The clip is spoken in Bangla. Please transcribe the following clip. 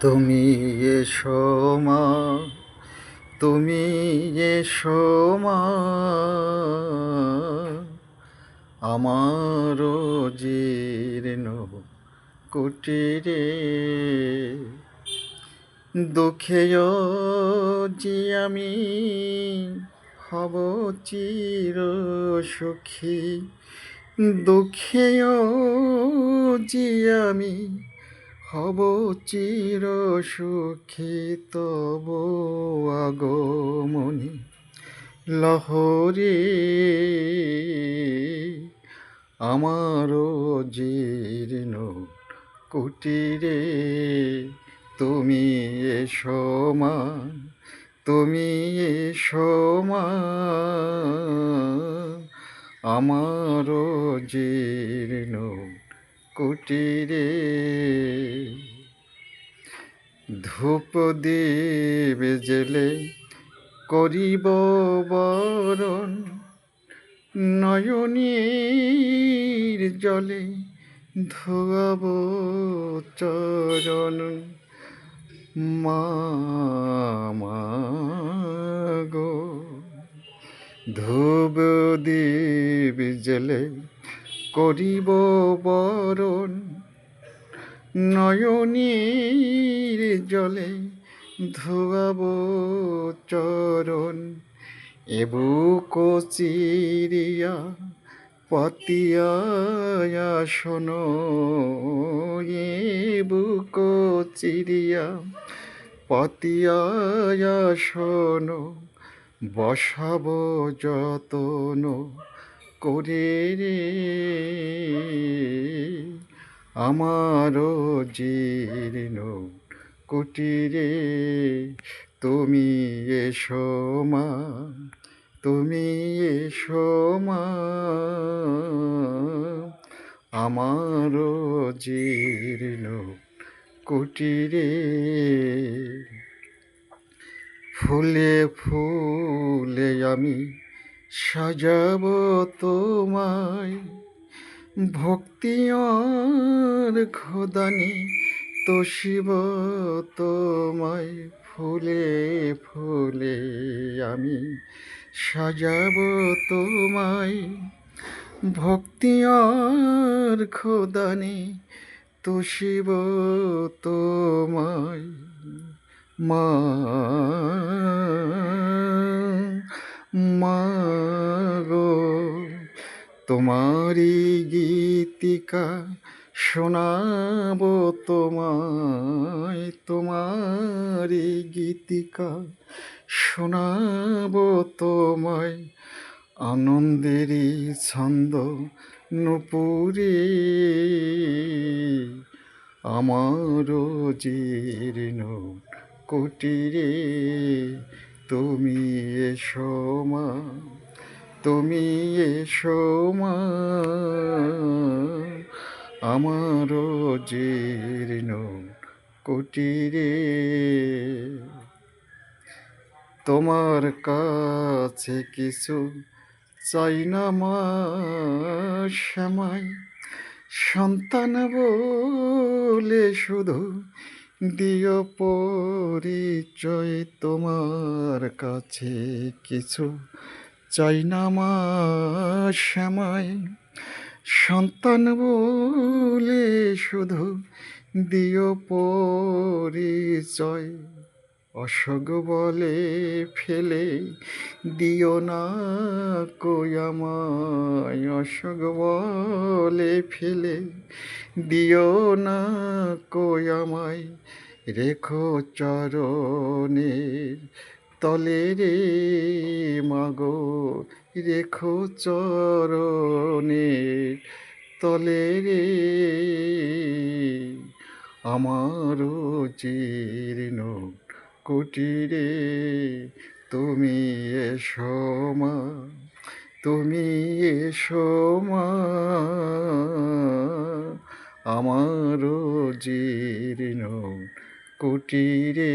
তুমি এসো মা, তুমি এসো মা, আমার জীর্ণ কুটিরে। দুঃখেও যে আমি হব চির সুখী, দুঃখেও যে আমি হব চির সুখী। তব আগমনী লহরী আমার জীর্ণ কুটিরে। তুমি এসো মা, তুমি এসো মা, আমার জীর্ণ কুটিরে। ধূপ দীপ জেলে করিব বরণ, নয়নীর জলে ধোয়াব চরণ। মা গো, ধূপ দীপ জেলে করিব বরণ, নয়নীর জলে ধোয়াব চরণ। এবুক চিরিয়া পাতিয়া শোনো, এবুক চিরিয়া পাতিয়া শোনো, বসাব যতন করে রে আমার জীর্ণ কুটিরে। তুমি এসো মা, তুমি এসো মা, আমার জীর্ণ কুটিরে। ফুলে ফুলে আমি সাজাব তোমায়, ভক্তি আর খোদানি তোষিব তোমায়। ফুলে ফুলে আমি সাজাব তোমায়, ভক্তি আর খোদানি তোষিব তোমায়। মা মা গো, তোমারি গীতিকা শোনাব তোমায়, তোমারি গীতিকা শোনাব তোমায়। আনন্দেরই ছন্দ নুপুরে আমার জীর্ণ কুটিরে। তুমি এসো মা, তুমি এসো মা, আমার জীর্ণ কুটিরে। তোমার কাছে কিছু চাই না মা শ্যামাই, সন্তান বলে শুধু দিও পরিচয়। তোমার কাছে কিছু চাই না মা শ্যামাই, সন্তান বলে শুধু দিও পরিচয়। অসগ বলে ফেলে দিও না কই আমায়, অসগ বলে ফেলে দিও না কই আমায়। রেখো চরণের তলে রে মাগো, রেখো চরণের তলে রে আমার জীর্ণ কুটিরে। তুমি এসো মা, তুমি এসো মা, আমার জীর্ণ কুটিরে।